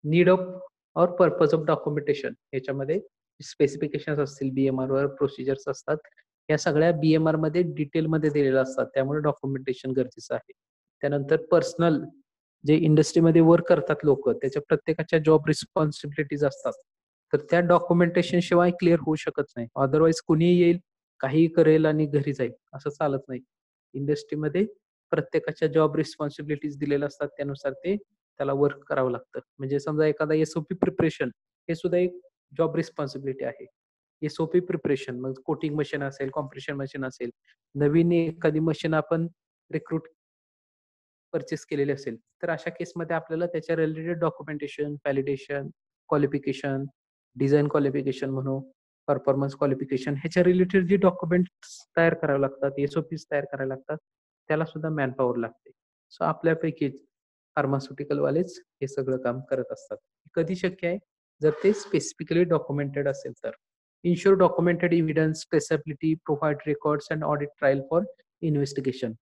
Need of और purpose of documentation याच्यामध्ये specifications असतील, BMR वर प्रोसिजर्स असतात. या सगळ्या BMR मध्ये डिटेलमध्ये दिलेल्या असतात. त्यामुळे डॉक्युमेंटेशन गरजेचं आहे. त्यानंतर पर्सनल जे इंडस्ट्रीमध्ये वर्क करतात लोकं, त्याच्या प्रत्येकाच्या जॉब रिस्पॉन्सिबिलिटीज असतात. तर त्या डॉक्युमेंटेशन शिवाय क्लिअर होऊ शकत नाही. अदरवाईज कुणीही येईल, काहीही करेल आणि घरी जाईल, असं चालत नाही. इंडस्ट्रीमध्ये प्रत्येकाच्या जॉब रिस्पॉन्सिबिलिटीज दिलेल्या असतात. त्यानुसार त्याला वर्क करावं लागतं. म्हणजे समजा एखादा एस-ओ-पी प्रिपरेशन हे सुद्धा एक जॉब रिस्पॉन्सिबिलिटी आहे. एस-ओ-पी प्रिपरेशन मग कोटिंग मशीन असेल, कॉम्प्रेशन मशीन असेल. नवीन एखादी मशीन आपण रिक्रूट पर्चेस केलेली असेल, तर अशा केसमध्ये आपल्याला त्याच्या related documentation, validation, qualification, design qualification म्हणू, परफॉर्मन्स क्वालिफिकेशन ह्याच्या रिलेटेड जे डॉक्युमेंट्स तयार करावे लागतात, एस-ओ-पीज तयार करावे लागतात, त्याला सुद्धा मॅनपॉवर लागते. सो आपल्यापैकी फार्मास्युटिकल वालेच हे सगळं काम करत असतात. कधी शक्य आहे? जर ते स्पेसिफिकली डॉक्युमेंटेड असेल तर. Ensure documented evidence, traceability, provide records and audit trial for investigation.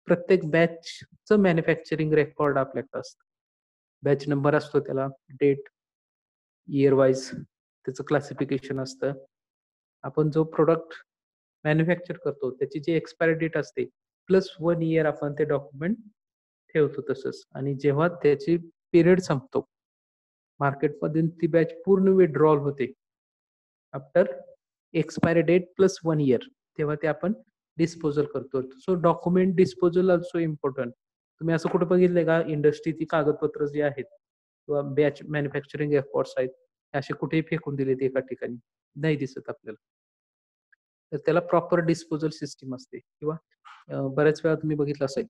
प्रत्येक बॅचचं मॅन्युफॅक्चरिंग रेकॉर्ड आपल्याकडे असतं. बॅच नंबर असतो त्याला, डेट, इयर वाईज त्याचं क्लासिफिकेशन असतं. आपण जो प्रॉडक्ट मॅन्युफॅक्चर करतो त्याची जी एक्सपायरी डेट असते प्लस 1 इयर आपण ते डॉक्युमेंट ठेवतो तसंच. आणि जेव्हा त्याची पिरियड संपतो, मार्केटमधून ती बॅच पूर्ण विथड्रॉल होते. After expiry date plus 1 year तेव्हा ते आपण डिस्पोजल करतो. So document disposal also important. तुम्ही असं कुठे बघितलंय का इंडस्ट्रीची कागदपत्र जी आहेत किंवा बॅच मॅन्युफॅक्चरिंग एफर्ट्स आहेत, हे असे कुठेही फेकून दिलेत एका ठिकाणी? नाही दिसत आपल्याला. तर त्याला प्रॉपर डिस्पोजल सिस्टम असते किंवा बऱ्याच वेळा तुम्ही बघितलं असेल,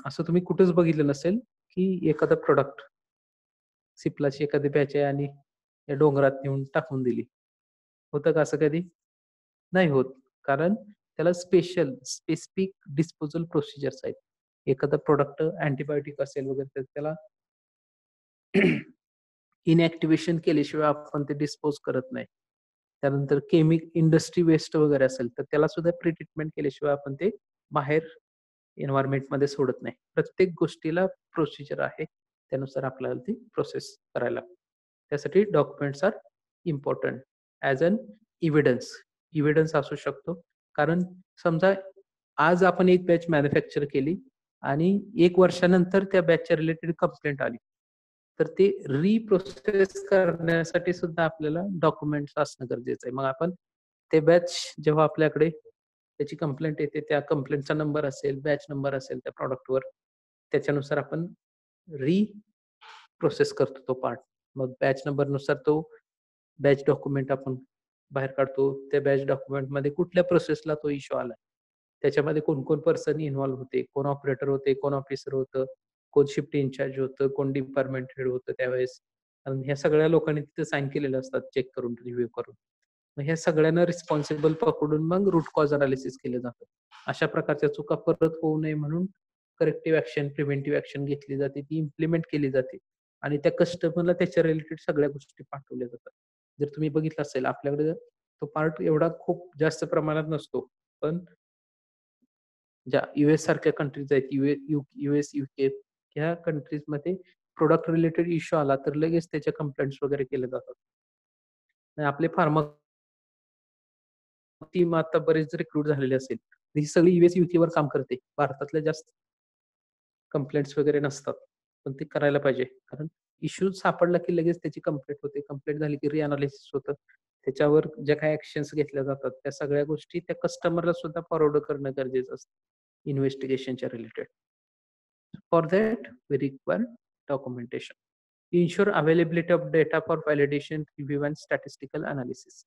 असं तुम्ही कुठेच बघितलं नसेल, की एखादा प्रॉडक्ट सिप्लाची एखादी बॅच आहे आणि या डोंगरात नेऊन टाकून दिली. होतं का असं कधी? नाही होत. कारण त्याला स्पेसिफिक डिस्पोजल प्रोसिजर्स आहेत. एखादा प्रॉडक्ट अँटिबायोटिक असेल वगैरे तर त्याला इनॅक्टिव्हेशन केल्याशिवाय आपण ते डिस्पोज करत नाही. त्यानंतर इंडस्ट्री वेस्ट वगैरे असेल तर त्याला सुद्धा प्री-ट्रीटमेंट केल्याशिवाय आपण ते बाहेर एन्व्हायर्नमेंटमध्ये सोडत नाही. प्रत्येक गोष्टीला प्रोसिजर आहे. त्यानुसार आपल्याला ती प्रोसेस करायला लागते. त्यासाठी documents are important as an evidence. Evidence असू शकतो. कारण समजा आज आपण एक बॅच मॅन्युफॅक्चर केली आणि 1 वर्षानंतर त्या बॅचच्या रिलेटेड कंप्लेंट आली. तर ते रिप्रोसेस करण्यासाठी सुद्धा आपल्याला डॉक्युमेंट्स असणं गरजेचं आहे. मग आपण ते बॅच जेव्हा आपल्याकडे त्याची कंप्लेंट येते, त्या कंप्लेंटचा नंबर असेल, बॅच नंबर असेल त्या प्रॉडक्टवर, त्याच्यानुसार आपण प्रोसेस करतो तो पार्ट. मग बॅच नंबरनुसार तो बॅच डॉक्युमेंट आपण बाहेर काढतो. त्या बॅच डॉक्युमेंटमध्ये कुठल्या प्रोसेसला तो इश्यू आलाय. त्याच्यामध्ये कोण-कोण पर्सन इन्व्हॉल्व होते, कोण ऑपरेटर होते, कोण ऑफिसर होतं, कोण शिफ्ट इन्चार्ज होतं, कोण डिपार्टमेंट हेड होतं त्यावेळेस. कारण ह्या सगळ्या लोकांनी तिथे साइन केलेले असतात चेक करून, रिव्ह्यू करून. मग ह्या सगळ्यांना रिस्पॉन्सिबल पकडून मग रूट कॉज अनालिसिस केलं जातं. अशा प्रकारच्या चुका परत होऊ नये म्हणून करेक्टिव्ह ॲक्शन, प्रिव्हेंटिव्ह ॲक्शन घेतली जाते, ती इम्प्लिमेंट केली जाते आणि त्या कस्टमरला त्याच्या रिलेटेड सगळ्या गोष्टी पाठवल्या जातात. जर तुम्ही बघितलं असेल आपल्याकडे तो पार्ट एवढा खूप जास्त प्रमाणात नसतो. पण ज्या यूएस सारख्या कंट्रीज आहेत, यूएस, यूके ह्या कंट्रीजमध्ये प्रॉडक्ट रिलेटेड इश्यू आला तर लगेच त्याच्या कंप्लेंट्स वगैरे केल्या जातात. आणि आपले फार्मा टीम आता बरेच रिक्रूट झालेले असेल. ही सगळी यूएस, यूकेवर काम करते. भारतातल्या जास्त कंप्लेंट्स वगैरे नसतात. पण ते करायला पाहिजे. कारण इश्यू सापडला की लगेच त्याची कंप्लेंट होते. कंप्लेंट झाली की रिएनालिसिस होतं. त्याच्यावर ज्या काही ॲक्शन्स घेतल्या जातात, त्या सगळ्या गोष्टी त्या कस्टमरला सुद्धा फॉरवर्ड करणं गरजेचं असतं. इन्व्हेस्टिगेशनच्या related. For that we require documentation. Ensure availability of data for validation, review and statistical analysis.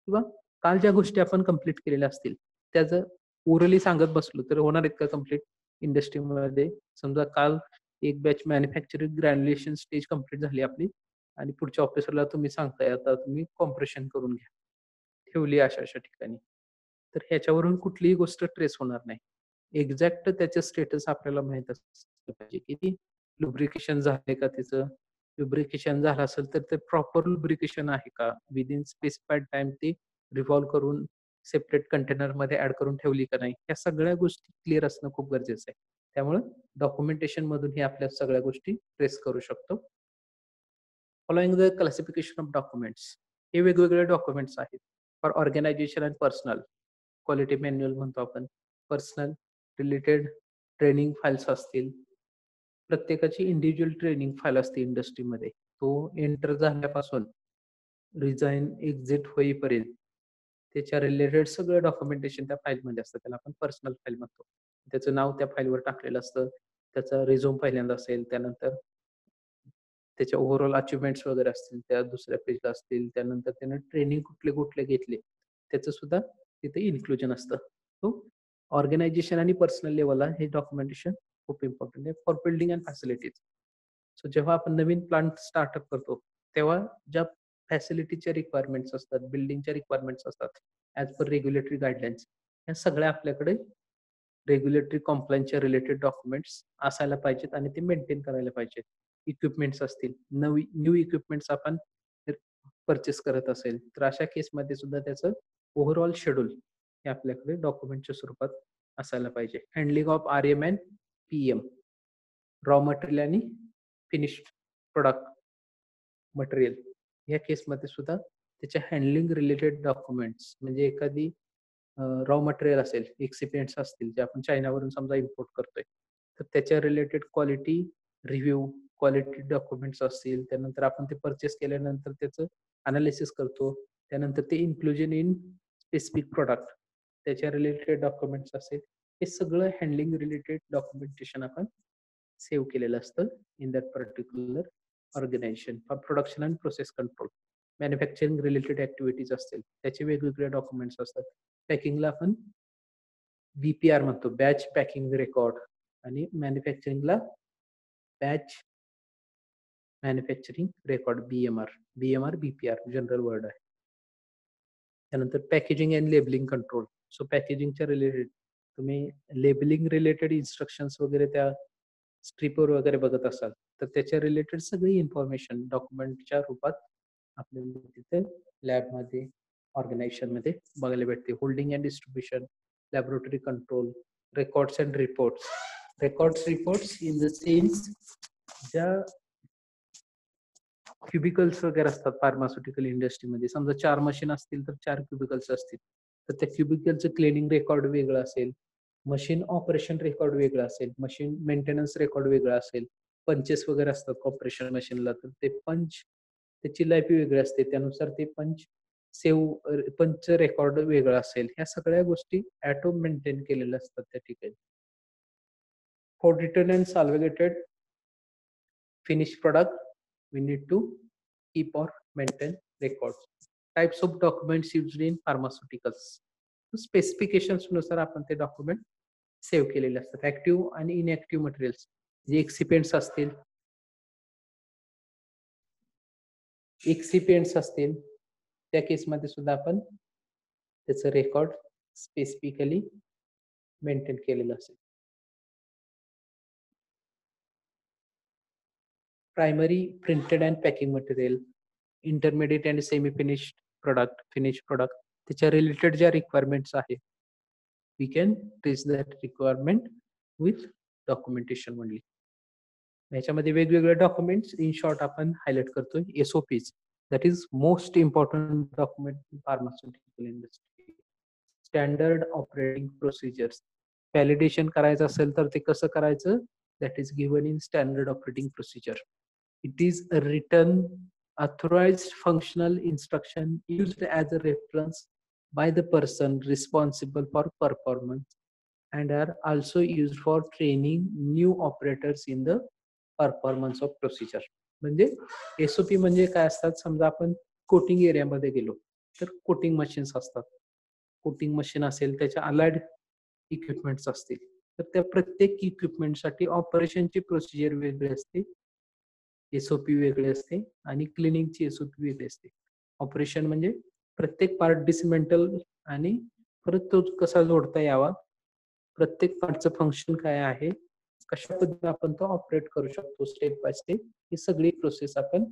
किंवा काल ज्या गोष्टी आपण कंप्लीट केलेल्या असतील, त्या जर ओरली सांगत बसलो तर होणार आहेत का कंप्लीट इंडस्ट्रीमध्ये? समजा काल एक बॅच मॅन्युफॅक्चरिंग ग्रॅन्युलेशन स्टेज कंप्लीट झाली आपली आणि पुढच्या ऑफिसरला तुम्ही सांगताय आता तुम्ही कॉम्प्रेशन करून घ्या. ठेवली अशा-अशा ठिकाणी. तर ह्याच्यावरून कुठलीही गोष्ट ट्रेस होणार नाही. एक्झॅक्ट त्याचं स्टेटस आपल्याला माहीत असलं पाहिजे, की ती लुब्रिकेशन झालंय का त्याचं? लुब्रिकेशन झालं असेल तर ते प्रॉपर लुब्रिकेशन आहे का? विदिन स्पेसिफाईड टाईम ते रिव्हॉल्व करून सेपरेट कंटेनरमध्ये ॲड करून ठेवली का नाही? ह्या सगळ्या गोष्टी क्लिअर असणं खूप गरजेचं आहे. त्यामुळं डॉक्युमेंटेशनमधून हे आपल्या सगळ्या गोष्टी ट्रेस करू शकतो. Following the classification of documents, हे वेगवेगळे डॉक्युमेंट्स आहेत for organisation and personal. Quality manual म्हणतो आपण. पर्सनल रिलेटेड ट्रेनिंग फाईल्स असतील. प्रत्येकाची इंडिव्हिज्युअल ट्रेनिंग फाईल असते इंडस्ट्रीमध्ये. तो एंटर झाल्यापासून रिझाईन एक्झिट होईपर्यंत त्याच्या रिलेटेड सगळं डॉक्युमेंटेशन त्या फाईलमध्ये असतं. त्याला आपण पर्सनल फाईल म्हणतो. त्याचं नाव त्या फाईलवर टाकलेलं असतं. त्याचा रिझ्यूम पहिल्यांदा असेल, त्यानंतर त्याच्या ओव्हरऑल अचिव्हमेंट्स वगैरे असतील त्या दुसऱ्या पेजला असतील, त्यानंतर त्यानं ट्रेनिंग कुठले कुठले घेतले त्याचं सुद्धा तिथे इन्क्लुजन असतं. सो ऑर्गनायझेशन आणि पर्सनल लेवलला हे डॉक्युमेंटेशन खूप इम्पॉर्टंट आहे for building and facilities. So जेव्हा आपण नवीन प्लांट स्टार्टअप करतो तेव्हा ज्या फॅसिलिटीच्या रिक्वायरमेंट्स असतात, बिल्डिंगच्या रिक्वायरमेंट्स असतात, ॲज पर रेग्युलेटरी गाईडलाईन्स, ह्या सगळ्या आपल्याकडे रेग्युलेटरी कॉम्प्लायन्सच्या रिलेटेड डॉक्युमेंट्स असायला पाहिजेत आणि ते मेंटेन करायला पाहिजेत. इक्विपमेंट्स असतील, न्यू इक्विपमेंट्स आपण परचेस करत असेल, तर अशा केसमध्ये सुद्धा त्याचं ओव्हरऑल शेड्यूल हे आपल्याकडे डॉक्युमेंटच्या स्वरूपात असायला पाहिजे. Handling of RM and PM, raw material आणि फिनिश्ड प्रोडक्ट मटेरियल, या केसमध्ये सुद्धा त्याच्या हँडलिंग रिलेटेड डॉक्युमेंट्स, म्हणजे एखादी रॉ मटेरियल असेल, एक्सिपियंट्स असतील जे आपण चायनावरून समजा इम्पोर्ट करतोय, तर त्याच्या related quality review, quality documents असतील, त्यानंतर आपण ते परचेस केल्यानंतर त्याचं अनालिसिस करतो, त्यानंतर ते इन्क्लुजन इन स्पेसिफिक प्रोडक्ट, त्याच्या रिलेटेड डॉक्युमेंट्स असेल, हे सगळं हँडलिंग रिलेटेड डॉक्युमेंटेशन आपण सेव्ह केलेलं असतं in that particular organisation. For production and process control, manufacturing related activities असतील त्याचे वेगवेगळे डॉक्युमेंट्स असतात. पॅकिंगला आपण BPR म्हणतो, बॅच पॅकिंग रेकॉर्ड, आणि मॅन्युफॅक्चरिंगला batch manufacturing record, BMR BPR general word आहे. त्यानंतर packaging and labelling control. So पॅकेजिंगच्या रिलेटेड तुम्ही लेबलिंग रिलेटेड इन्स्ट्रक्शन्स वगैरे त्या स्ट्रिपवर वगैरे बघत असाल, तर त्याच्या रिलेटेड सगळी इन्फॉर्मेशन डॉक्युमेंटच्या रूपात आपल्याला तिथे लॅबमध्ये, ऑर्गनायझेशनमध्ये बघायला भेटते. Holding and distribution, laboratory control, records and reports. Reports in the sense ज्या क्युबिकल्स वगैरे असतात फार्मास्युटिकल इंडस्ट्रीमध्ये, समजा 4 मशीन असतील तर 4 क्युबिकल्स असतील, तर त्या क्युबिकलचं क्लिनिंग रेकॉर्ड वेगळं असेल, मशीन ऑपरेशन रेकॉर्ड वेगळं असेल, मशीन मेंटेनन्स रेकॉर्ड वेगळा असेल, पंचेस वगैरे असतात ऑपरेशन मशीनला, तर ते पंच त्याची लाईफ वेगळी असते, त्यानुसार ते पंच रेकॉर्ड वेगळं असेल. ह्या सगळ्या गोष्टी ॲटो मेंटेन केलेल्या असतात त्या ठिकाणी. For return and solvated finished product, we need to keep or maintain records. Types of documents used in pharmaceuticals. Specifications नुसार आपण ते डॉक्युमेंट सेव्ह केलेले असतात. ऍक्टिव्ह आणि इनऍक्टिव्ह मटेरियल्स, जे एक्सिपियंट्स असतील, त्या केसमध्ये सुद्धा आपण त्याचं रेकॉर्ड स्पेसिफिकली मेंटेन केलेलं असेल. Primary printed and packing material, intermediate and semi finished product, त्याच्या रिलेटेड ज्या रिक्वायरमेंट्स आहेत, we can reach that requirement with documentation only. याच्यामध्ये वेगवेगळे डॉक्युमेंट्स इन शॉर्ट आपण हायलाइट करतोय. SOPs, that is most important document in pharmaceutical industry. Standard operating procedures, validation करायचं असेल तर ते कसं करायचं, that is given in standard operating procedure. It is a written, authorized functional instruction used as a reference by the person responsible for performance and are also used for training new operators in the performance of procedure. म्हणजे SOP म्हणजे काय असतात, समजा आपण coating एरियामध्ये गेलो तर coating machines असतात. कोटिंग मशीन असेल, त्याच्या अलाइड इक्विपमेंट्स असतील, तर त्या प्रत्येक इक्विपमेंटसाठी ऑपरेशनची प्रोसिजर वेगळी असते, SOP वेगळी असते, आणि क्लिनिंगची SOP वेगळी असते. ऑपरेशन म्हणजे प्रत्येक पार्ट डिसमेंटल आणि परत तो कसा जोडता यावा, प्रत्येक पार्टचं फंक्शन काय आहे, कशा पद्धतीने आपण तो ऑपरेट करू शकतो स्टेप बाय स्टेप, ही सगळी प्रोसेस आपण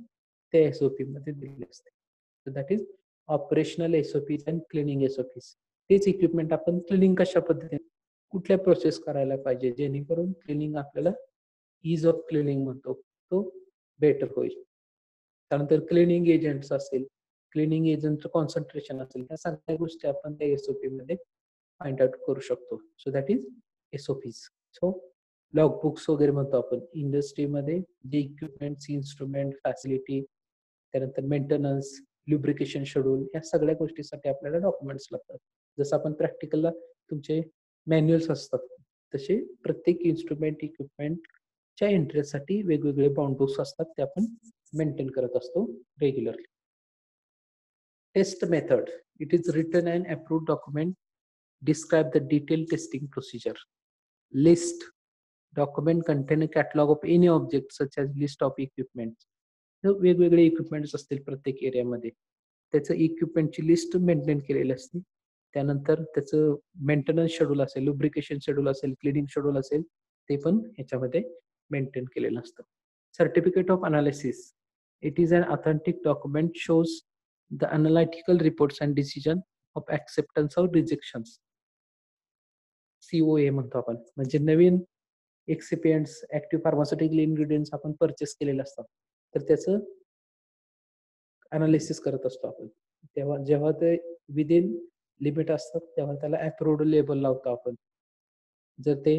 त्या SOP मध्ये दिलेली असते. So that is operational SOPs and cleaning SOPs. तेच इक्विपमेंट आपण क्लिनिंग कशा पद्धतीने, कुठल्या प्रोसेस करायला पाहिजे, जेणेकरून क्लिनिंग आपल्याला इज ऑफ क्लिनिंग म्हणतो तो बेटर होईल, त्यानंतर क्लिनिंग एजंट्स असेल, क्लिनिंग एजंटचं कॉन्सन्ट्रेशन असेल, ह्या सगळ्या गोष्टी आपण त्या एसओपी मध्ये फाइंड आउट करू शकतो. So that is SOPs. So log books वगैरे म्हणतो आपण इंडस्ट्रीमध्ये जे इक्विपमेंट्स, इन्स्ट्रुमेंट, फॅसिलिटी, त्यानंतर मेंटेनन्स, ल्युब्रिकेशन शेड्यूल, या सगळ्या गोष्टीसाठी आपल्याला डॉक्युमेंट्स लागतात. जसं आपण प्रॅक्टिकलला तुमचे मॅन्युअल्स असतात, तसे प्रत्येक इन्स्ट्रुमेंट, इक्विपमेंटच्या एंट्रीसाठी वेगवेगळे बाउंड बुक्स असतात, ते आपण मेंटेन करत असतो regularly. Test method, it is written and approved document, describe the detailed testing procedure. List, document contain a catalog of any object such as list of equipments. वेगवेगळे equipments असतील प्रत्येक एरियामध्ये, त्याचं इक्विपमेंटची लिस्ट मेंटेन केलेली असते. त्यानंतर त्याचं मेंटेनन्स शेड्यूल असेल, लुब्रिकेशन शेड्यूल असेल, क्लिनिंग शेड्यूल असेल, ते पण ह्याच्यामध्ये मेंटेन केलेलं असतं. Certificate of analysis, it is an authentic document, shows the analytical reports and decision of acceptance or rejections. COA म्हणतो आपण, म्हणजे नवीन एक्सिपियंट्स, ऍक्टिव्ह फार्मास्युटिकल इन्ग्रेडियंट्स आपण परचेस केलेले असतात, तर त्याचं अनालिसिस करत असतो आपण. तेव्हा जेव्हा ते विदिन लिमिट असतात तेव्हा त्याला अप्रूव्ड लेबल लावतो आपण. जर ते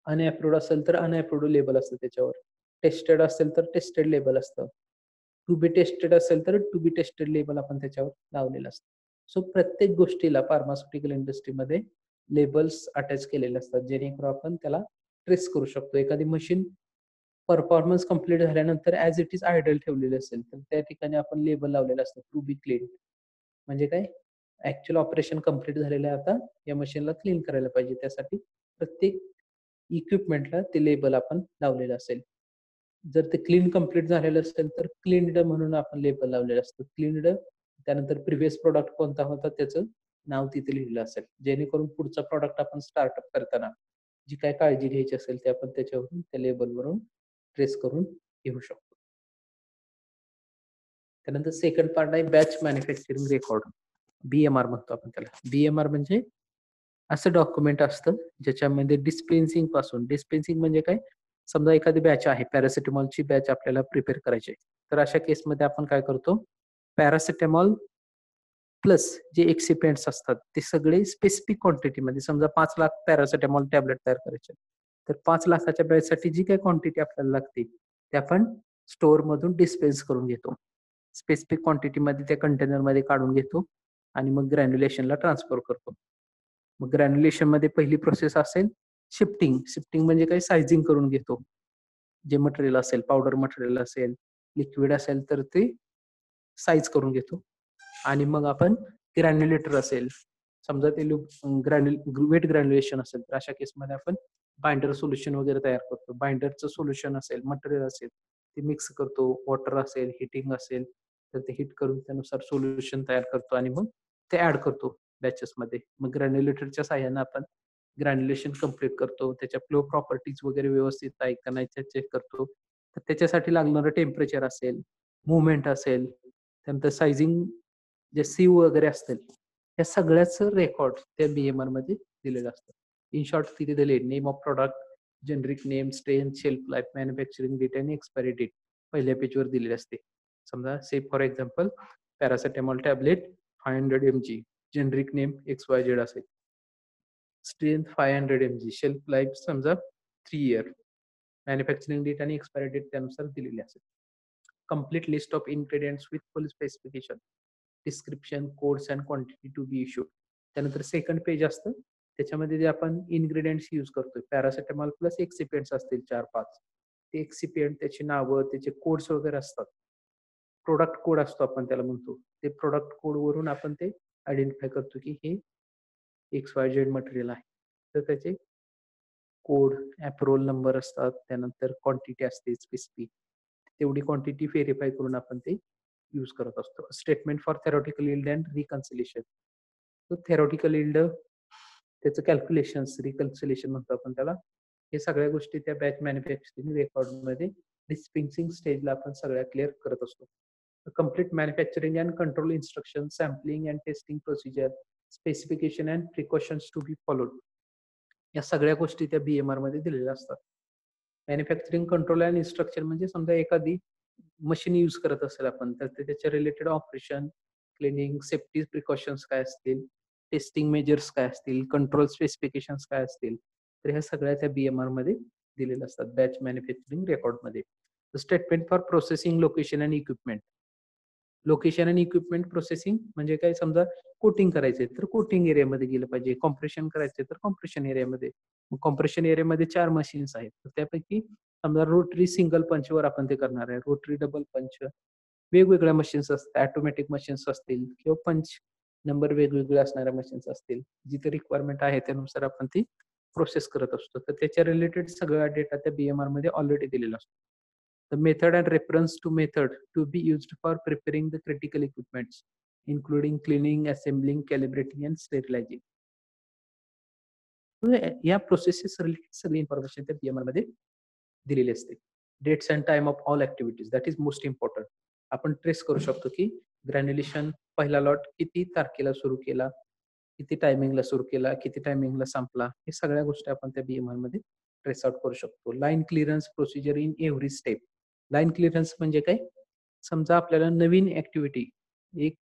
अनअप्रूव्ड असेल तर अनअप्रूव्ड लेबल असतं त्याच्यावर. टेस्टेड असेल तर टेस्टेड लेबल असतं. टू बी टेस्टेड असेल तर टू बी टेस्टेड लेबल आपण त्याच्यावर लावलेलं असतं. सो प्रत्येक गोष्टीला फार्मास्युटिकल इंडस्ट्रीमध्ये लेबल्स अटॅच केलेले असतात, जेणेकरून आपण त्याला ट्रेस करू शकतो. एखादी मशीन परफॉर्मन्स कंप्लीट झाल्यानंतर ऍज इट इज आयडल ठेवलेली असेल तर त्या ठिकाणी आपण लेबल लावलेलं असतं टू बी क्लीन. म्हणजे काय, ऍक्च्युअल ऑपरेशन कंप्लीट झालेलं आहे, आता या मशीनला क्लीन करायला पाहिजे. त्यासाठी प्रत्येक इक्विपमेंटला ते लेबल आपण लावलेलं असेल. जर ते क्लीन कंप्लीट झालेलं असेल तर क्लीन्ड म्हणून आपण लेबल लावलेलं असतं. क्लीन्ड, त्यानंतर प्रिव्हियस प्रॉडक्ट कोणता होता त्याचं नाव तिथे लिहिलं असेल, जेणेकरून पुढचा प्रॉडक्ट आपण स्टार्टअप करताना जी काय काळजी घ्यायची असेल ते आपण त्याच्यावरून, त्या लेबलवरून ट्रेस करून घेऊ शकतो. त्यानंतर सेकंड पार्ट आहे बॅच मॅन्युफॅक्चरिंग रेकॉर्ड, BMR म्हणतो आपण त्याला. BMR म्हणजे असं डॉक्युमेंट असतं ज्याच्यामध्ये डिस्पेन्सिंग म्हणजे काय, समजा एखादी बॅच आहे, पॅरासिटामॉलची बॅच आपल्याला प्रिपेअर करायची आहे, तर अशा केसमध्ये आपण काय करतो, पॅरासिटामॉल प्लस जे एक्सिपेंट्स असतात ते सगळे स्पेसिफिक क्वांटिटीमध्ये, समजा 5 लाख पॅरासिटामॉल टॅबलेट तयार करायचे, तर 5 लाखाच्या बॅचसाठी जी काही क्वांटिटी आपल्याला लागते ते आपण स्टोअर मधून डिस्पेन्स करून घेतो. स्पेसिफिक क्वांटिटीमध्ये त्या कंटेनरमध्ये काढून घेतो आणि मग ग्रॅन्युलेशनला ट्रान्सफर करतो. मग ग्रॅन्युलेशन मध्ये पहिली प्रोसेस असेल शिफ्टिंग. शिफ्टिंग म्हणजे काय, सायझिंग करून घेतो. जे मटेरियल असेल, पावडर मटेरियल असेल, लिक्विड असेल तर ते साईज करून घेतो. आणि मग आपण ग्रॅन्युलेटर असेल, समजा ते वेट ग्रॅन्युलेशन असेल तर अशा केसमध्ये आपण बाइंडर सोल्युशन वगैरे तयार करतो. बाइंडरचं सोल्युशन असेल, मटेरियल असेल, ते मिक्स करतो. वॉटर असेल, हिटिंग असेल तर ते हिट करून त्यानुसार सोल्युशन तयार करतो आणि मग ते ऍड करतो बॅचेस मध्ये. मग ग्रॅन्युलेटरच्या साह्याने आपण ग्रॅन्युलेशन कम्प्लीट करतो. त्याच्या फ्लो प्रॉपर्टीज वगैरे व्यवस्थित आहे का नाही चेक करतो. तर त्याच्यासाठी लागणारं टेम्परेचर असेल, मुवमेंट असेल, त्यानंतर सायझिंग, जे सीव वगैरे असतील, या सगळ्याचं रेकॉर्ड त्या BMR मध्ये दिलेलं असतं. इन शॉर्ट तिथे दिले name of product, generic name, strength, shelf life, manufacturing date आणि एक्सपायरी डेट पहिल्या पेजवर दिलेली असते. समजा say for example paracetamol tablet 500 mg, generic name XYZ असेल, स्ट्रेंथ 500 mg, शेल्फ लाईफ समजा 3 इयर, मॅन्युफॅक्चरिंग डेट आणि एक्सपायरी डेट त्यानुसार दिलेली असेल. Complete list of ingredients with full specification, description, codes and quantity to be issued. त्यानंतर second page असतं, त्याच्यामध्ये जे आपण इन्ग्रेडियंट्स यूज करतोय, पॅरासिटामॉल प्लस एक्सिपियंट्स असतील 4-5, ते एक्सिपियंट, त्याची नावं, त्याचे कोड्स वगैरे असतात. प्रोडक्ट कोड असतो आपण त्याला म्हणतो. ते प्रोडक्ट कोड वरून आपण ते आयडेंटिफाय करतो की हे XYZ मटेरियल आहे. तर त्याचे कोड, अप्रूव्हल नंबर असतात, त्यानंतर क्वांटिटी असते स्पेसिफिक, तेवढी क्वांटिटी व्हेरीफाय करून आपण ते यूज करत असतो. Statement for theoretical yield and reconciliation. तो थेरॉटिकल यील्ड, त्याचं कॅल्क्युलेशन्स, रिकन्सिलेशन म्हणतो आपण त्याला. हे सगळ्या गोष्टी त्या बॅच मॅन्युफॅक्चरिंग रेकॉर्डमध्ये डिस्पेन्सिंग स्टेजला आपण सगळ्या क्लिअर करत असतो. Complete manufacturing and control instruction, sampling and testing procedure, specification and precautions to be followed, या सगळ्या गोष्टी त्या BMR मध्ये दिलेल्या असतात. मॅन्युफॅक्चरिंग कंट्रोल अँड इन्स्ट्रक्शन म्हणजे समजा एखादी मशीन यूज करत असेल आपण तर त्याच्या related operation, cleaning, safety precautions काय असतील, टेस्टिंग मेजर्स काय असतील, कंट्रोल स्पेसिफिकेशन्स काय असतील, तर ह्या सगळ्या त्या BMR मध्ये दिलेल्या असतात बॅच मॅन्युफॅक्चरिंग रेकॉर्डमध्ये. Statement for processing location and equipment. Location आणि इक्विपमेंट प्रोसेसिंग म्हणजे काय, समजा कोटिंग करायचंय तर कोटिंग एरियामध्ये गेलं पाहिजे, कॉम्प्रेशन करायचंय तर कॉम्प्रेशन एरियामध्ये. मग कॉम्प्रेशन एरियामध्ये 4 मशीन्स आहेत. तर त्यापैकी समजा रोटरी सिंगल पंचवर आपण ते करणार आहे. रोटरी डबल पंच वेगवेगळ्या मशीन्स असतात, ऑटोमॅटिक मशीन्स असतील किंवा पंच नंबर वेगवेगळे असणाऱ्या मशीन्स असतील. जिथे रिक्वायरमेंट आहे त्यानुसार आपण ती प्रोसेस करत असतो. तर त्याच्या रिलेटेड सगळा डेटा त्या BMR मध्ये ऑलरेडी दिलेला असतो. The method and reference to method to be used for preparing the critical equipments, including cleaning, assembling, calibrating, and sterilizing. या प्रोसेसेस रिलेटेड सगळी इन्फॉर्मेशन त्या BMR मध्ये दिलेली असते. Dates and time of all activities that is most important. आपण trace करू शकतो की ग्रॅन्युलेशन पहिला लॉट किती तारखेला सुरू केला, किती टायमिंगला सुरू केला, किती टायमिंगला संपला, हे सगळ्या गोष्टी आपण त्या BMR मध्ये ट्रेस आउट करू शकतो. Line clearance procedure in every step. Line clearance म्हणजे काय, समजा आपल्याला नवीन ऍक्टिव्हिटी, एक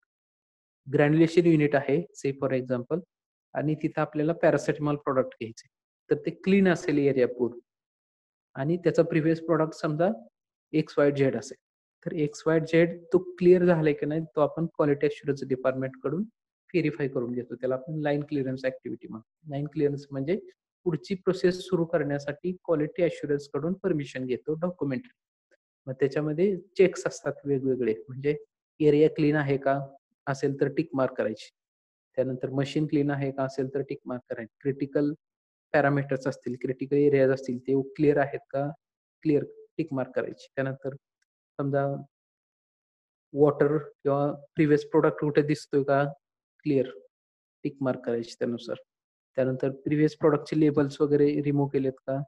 ग्रॅन्युलेशन युनिट आहे से फॉर एक्झाम्पल, आणि तिथं आपल्याला पॅरासिटामॉल प्रॉडक्ट घ्यायचे, तर ते क्लीन असेल एरिया पूर्ण आणि त्याचा प्रिव्हियस प्रॉडक्ट समजा XYZ असेल, तर XYZ तो क्लिअर झालाय की नाही तो आपण क्वालिटी अश्युरन्स डिपार्टमेंट कडून व्हेरीफाय करून घेतो. त्याला आपण लाईन क्लिअरन्स ऍक्टिव्हिटी म्हणतो. लाईन क्लिअरन्स म्हणजे पुढची प्रोसेस सुरू करण्यासाठी क्वालिटी अश्युरन्स कडून परमिशन घेतो डॉक्युमेंट. मग त्याच्यामध्ये चेक्स असतात वेगवेगळे, म्हणजे एरिया क्लीन आहे का असेल तर टिक मार्क करायची. त्यानंतर मशीन क्लीन आहे का असेल तर टिक मार्क करायची. क्रिटिकल पॅरामीटर्स असतील, क्रिटिकल एरियाज असतील ते क्लिअर आहेत का, क्लिअर टिक मार्क करायची. त्यानंतर समजा वॉटर किंवा प्रिव्हियस प्रॉडक्ट कुठे दिसतोय का, क्लिअर टिक मार्क करायची त्यानुसार. त्यानंतर प्रिव्हियस प्रॉडक्टचे लेबल्स वगैरे रिमूव्ह केलेत का,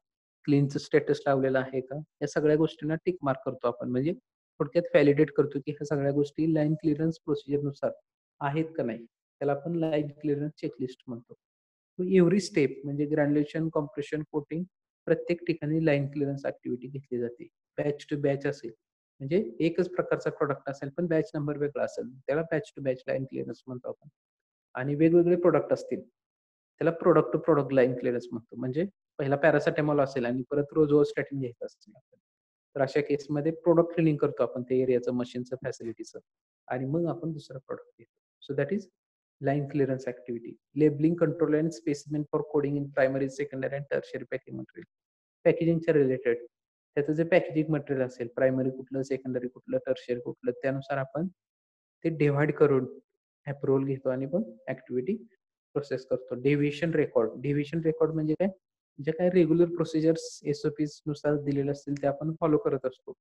क्लीनचं स्टेटस लावलेलं आहे का, या सगळ्या गोष्टींना टिक मार्क करतो आपण. म्हणजे थोडक्यात व्हॅलिडेट करतो की ह्या सगळ्या गोष्टी लाईन क्लिअरन्स प्रोसिजरनुसार आहेत का नाही. त्याला आपण लाईन क्लिअरन्स चेकलिस्ट म्हणतो. एव्हरी स्टेप म्हणजे ग्रॅन्युलेशन, कॉम्प्रेशन, कोटिंग प्रत्येक ठिकाणी लाईन क्लिअरन्स ऍक्टिव्हिटी घेतली जाते. बॅच टू बॅच असेल म्हणजे एकच प्रकारचा प्रॉडक्ट असेल पण बॅच नंबर वेगळा असेल, त्याला batch to batch line clearance म्हणतो आपण. आणि वेगवेगळे प्रोडक्ट असतील त्याला product to product line clearance म्हणतो. म्हणजे पहिला पॅरासिटामॉल असेल आणि परत रोझोस्टॅटिन घ्यायचं असेल तर अशा केसमध्ये प्रोडक्ट क्लिनिंग करतो आपण त्या एरियाचं, मशीनचं, फॅसिलिटीचं, आणि मग आपण दुसरा प्रोडक्ट घेतो. So that is line clearance activity. Labelling, control and specimen for coding in primary, secondary and tertiary packing material. पॅकेजिंगच्या रिलेटेड त्याचं जे पॅकेजिंग मटेरियल असेल, प्रायमरी कुठलं, सेकंडरी कुठलं, टर्शियरी कुठलं, त्यानुसार आपण ते डिव्हाइड करून अप्रुव्हल घेतो आणि मग ऍक्टिव्हिटी प्रोसेस करतो. Deviation record. डेव्हिएशन रेकॉर्ड म्हणजे काय, जे काही रेग्युलर प्रोसिजर्स SOPs नुसार दिलेले असतील ते आपण फॉलो करत असतो.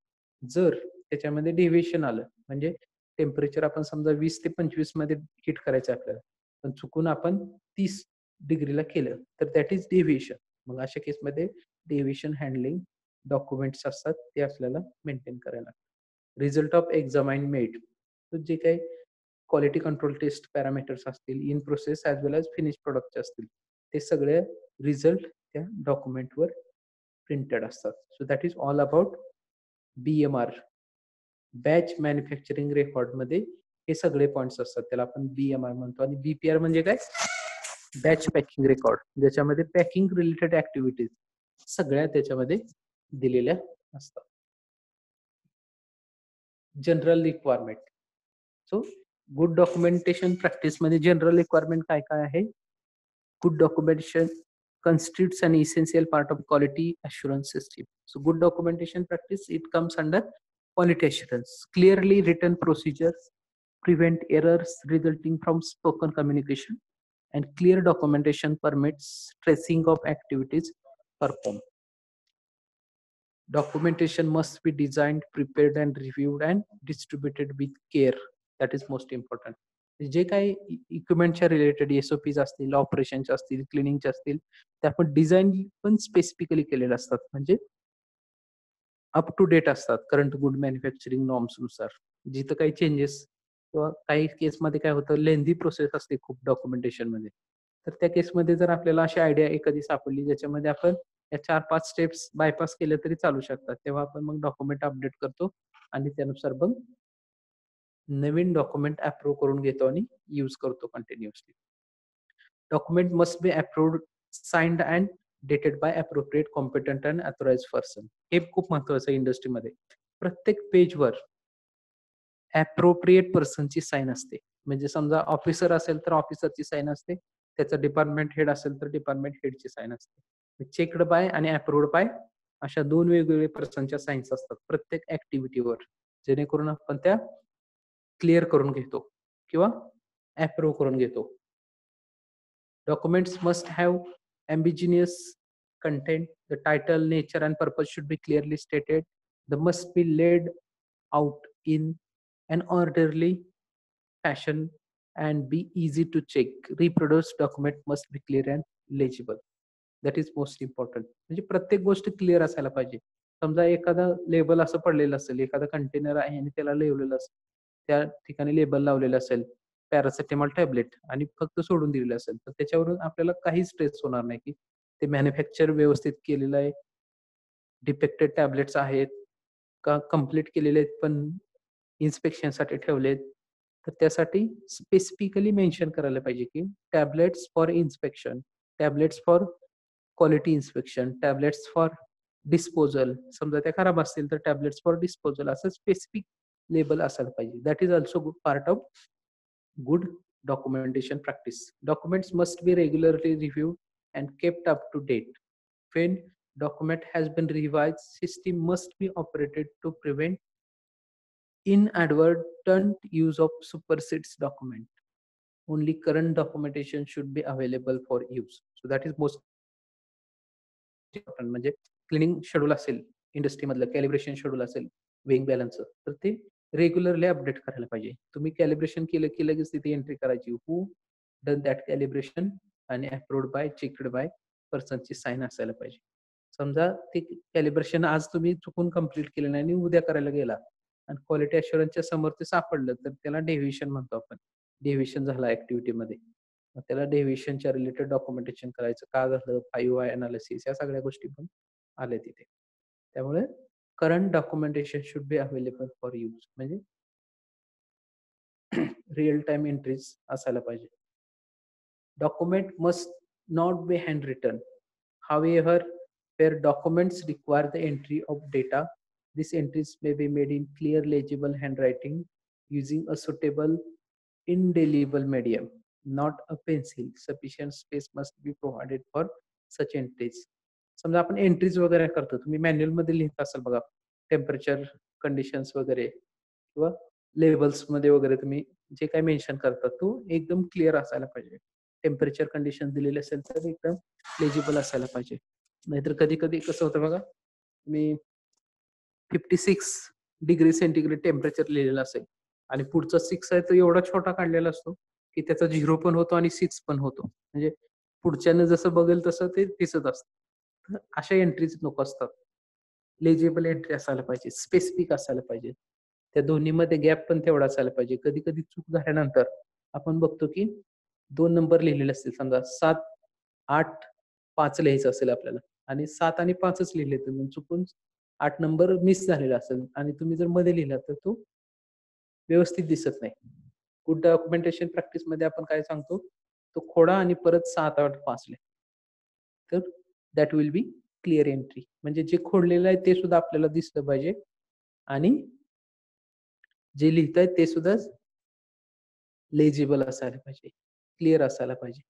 जर त्याच्यामध्ये डेव्हिएशन आलं, म्हणजे टेम्परेचर आपण समजा 20 ते 25 मध्ये हीट करायचं आपल्याला, पण चुकून आपण 30 डिग्रीला केलं तर दॅट इज डेव्हिएशन. मग अशा केसमध्ये डेव्हिएशन हँडलिंग डॉक्युमेंट्स असतात ते आपल्याला मेंटेन करायला लागतात. Result of examine made. तर जे काही क्वालिटी कंट्रोल टेस्ट पॅरामीटर्स असतील, in process as well as finish प्रॉडक्टचे असतील, ते सगळे रिझल्ट त्या डॉक्युमेंटवर प्रिंटेड असतात. So that is all about BMR. Batch manufacturing रेकॉर्डमध्ये हे सगळे पॉइंट्स असतात. त्याला आपण BMR म्हणतो. आणि BPR म्हणजे काय, बॅच पॅकिंग रेकॉर्ड, ज्याच्यामध्ये पॅकिंग रिलेटेड ऍक्टिव्हिटीज सगळ्या त्याच्यामध्ये दिलेल्या असतात. General requirement. So good documentation practice मध्ये जनरल रिक्वायरमेंट काय काय आहे. Good documentation constitutes an essential part of quality assurance system. So good documentation practice, it comes under quality assurance. Clearly written procedures prevent errors resulting from spoken communication, and clear documentation permits tracing of activities performed. Documentation must be designed, prepared and reviewed and distributed with care. That is most important. जे काही इक्विपमेंटच्या related SOPs असतील, ऑपरेशनच्या असतील, क्लिनिंगच्या असतील, ते आपण design पण specifically केलेले असतात. म्हणजे अप टू डेट असतात करंट गुड मॅन्युफॅक्चरिंग नॉर्म्स नुसार. जिथं काही चेंजेस किंवा काही केसमध्ये काय होतं, लेंथी प्रोसेस असते खूप डॉक्युमेंटेशन मध्ये, तर त्या केसमध्ये जर आपल्याला अशी आयडिया एखादी सापडली ज्याच्यामध्ये आपण या 4-5 स्टेप्स बायपास केल्या तरी चालू शकतात. तेव्हा आपण मग डॉक्युमेंट अपडेट करतो आणि त्यानुसार मग नवीन डॉक्युमेंट अप्रूव्ह करून घेतो आणि यूज करतो continuously. Document must be approved, signed and dated by appropriate competent and authorised person. हे खूप महत्वाचं आहे इंडस्ट्रीमध्ये. प्रत्येक पेजवर अप्रोप्रिएट पर्सनची साइन असते. म्हणजे समजा ऑफिसर असेल तर ऑफिसरची साइन असते. त्याचा डिपार्टमेंट हेड असेल तर डिपार्टमेंट हेडची साइन असते. चेक्ड बाय आणि अप्रूव्ड बाय अशा 2 वेगवेगळे पर्सनच्या साइन्स असतात प्रत्येक ऍक्टिव्हिटीवर. जेणेकरून आपण त्या क्लिअर करून घेतो किंवा अप्रूव्ह करून घेतो. Documents must have ambiguous content. The title, nature, and purpose should be clearly stated. They must be laid out in an orderly fashion and be easy to check. Reproduced document must be clear and legible. That is most important. म्हणजे प्रत्येक गोष्ट clear असायला पाहिजे. समजा एखादा label असं पडलेलं असेल, एखादा कंटेनर आहे आणि त्याला लिहिलेलं असेल, त्या ठिकाणी लेबल लावलेलं असेल, पॅरासिटामॉल टॅबलेट आणि फक्त सोडून दिलेलं असेल, तर त्याच्यावरून आपल्याला काहीच ट्रेस होणार नाही की ते मॅन्युफॅक्चर व्यवस्थित केलेलं आहे, डिफेक्टेड टॅबलेट्स आहेत का कंप्लीट केलेले आहेत पण इन्स्पेक्शनसाठी ठेवलेत. तर त्यासाठी स्पेसिफिकली मेन्शन करायला पाहिजे की tablets for inspection, tablets for quality inspection, tablets for disposal. समजा त्या खराब असतील तर टॅबलेट्स फॉर डिस्पोजल असं स्पेसिफिक लेबल असायला पाहिजे. That is also good part of good documentation practice. Documents must be regularly reviewed and kept up to date. When document has been revised, system must be operated to prevent inadvertent use of supersedes document. Only current documentation should be available for use. So that is most important. म्हणजे cleaning schedule असेल इंडस्ट्रीमधलं, calibration schedule असेल weighing बॅलन्सचं, तर ते regularly update करायला पाहिजे. तुम्ही calibration केलं की लगेच तिथे एंट्री करायची, हू डन दॅट कॅलिब्रेशन आणि अप्रूव्ड बाय, चेक्ड बाय पर्सनची साइन असायला पाहिजे. समजा ते कॅलिब्रेशन आज तुम्ही चुकून कंप्लीट केलं नाही आणि उद्या करायला गेला आणि क्वालिटी अश्युरन्सच्या समोर ते सापडलं तर त्याला डेव्हिएशन म्हणतो आपण. डेव्हिएशन झाला ऍक्टिव्हिटीमध्ये. मग त्याला डेव्हिएशनच्या रिलेटेड डॉक्युमेंटेशन करायचं, का झालं, 5 एनालिसिस, या सगळ्या गोष्टी पण आल्या तिथे. त्यामुळे current documentation should be available for use. म्हणजे रिअल टाइम एंट्रीज असायला पाहिजे. Document must not be hand written. However, where documents require the entry of data, these entries may be made in clear, legible handwriting using a suitable indelible medium, not a pencil. Sufficient space must be provided for such entries. समजा आपण entries वगैरे करतो, तुम्ही manual मध्ये लिहित असाल बघा, temperature conditions वगैरे किंवा लेबल्स मध्ये वगैरे तुम्ही जे काही मेन्शन करता तो एकदम क्लिअर असायला पाहिजे. टेम्परेचर कंडिशन दिलेली असेल तर एकदम लेजिबल असायला पाहिजे. नाहीतर कधी कधी कसं होतं बघा, मी 56 डिग्री सेंटीग्रेड टेम्परेचर लिहिलेलं असेल आणि पुढचा 6 आहे तो एवढा छोटा काढलेला असतो की त्याचा 0 पण होतो आणि 6 पण होतो. म्हणजे पुढच्यानं जसं बघेल तसं ते दिसत असतं. तर अशा एंट्रीज नको असतात. लेजिबल एंट्री असायला पाहिजे, स्पेसिफिक असायला पाहिजे. त्या दोन्हीमध्ये गॅप पण तेवढा असायला पाहिजे. कधी कधी चूक झाल्यानंतर आपण बघतो की 2 नंबर लिहिलेले असतील, समजा 7, 8, 5 लिहायचं असेल आपल्याला आणि 7 आणि 5च लिहिले तुम्ही, चुकून 8 नंबर मिस झालेला असेल आणि तुम्ही जर मध्ये लिहिला तर तो व्यवस्थित दिसत नाही. गुड डॉक्युमेंटेशन प्रॅक्टिस मध्ये आपण काय सांगतो, तो खोडा आणि परत 7, 8, 5 लिहा. तर that will be clear entry. म्हणजे जे खोडलेलं आहे ते सुद्धा आपल्याला दिसलं पाहिजे आणि जे लिहितायत ते सुद्धा लेजिबल असायला पाहिजे, क्लिअर असायला पाहिजे.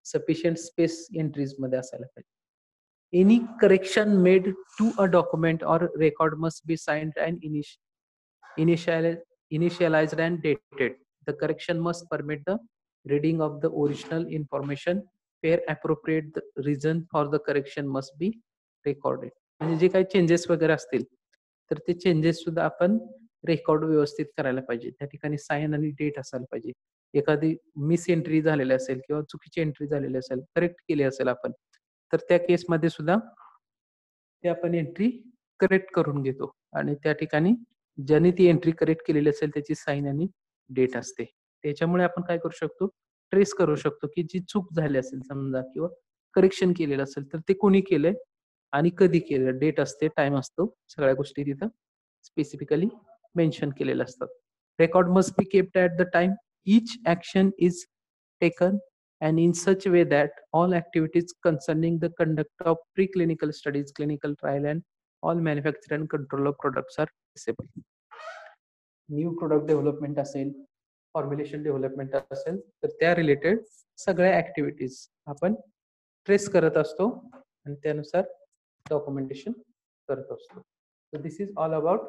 सफिशियंट स्पेस एंट्रीज मध्ये असायला पाहिजे. Any correction made to a document or record must be signed and initial, initialized and dated. The correction must permit the reading of the original information. Where appropriate, the reason for the correction must be recorded. म्हणजे जे काही changes वगैरे असतील तर ते changes सुद्धा आपण record व्यवस्थित करायला पाहिजे. त्या ठिकाणी साइन आणि डेट असायला पाहिजे. एखादी मिस एंट्री झालेली असेल किंवा चुकीची एंट्री झालेली असेल, करेक्ट केली असेल आपण, तर त्या केसमध्ये सुद्धा ते आपण एंट्री करेक्ट करून घेतो आणि त्या ठिकाणी ज्याने ती एंट्री करेक्ट केलेली असेल त्याची साइन आणि डेट असते. त्याच्यामुळे आपण काय करू शकतो, ट्रेस करू शकतो की जी चूक झाली असेल समजा किंवा करेक्शन केलेलं असेल तर ते कोणी केलंय आणि कधी केलं, डेट असते, टाइम असतो, सगळ्या गोष्टी तिथं स्पेसिफिकली मेन्शन केलेल्या असतात. Record must be kept at the time each action is taken and in such way that all activities concerning the conduct of preclinical studies, clinical trial and all manufacture and control of products are traceable. New product development असेल, formulation development असेल, तर त्या related सगळ्या activities आपण trace करत असतो आणि त्यानुसार डॉक्युमेंटेशन करत असतो. So this is all about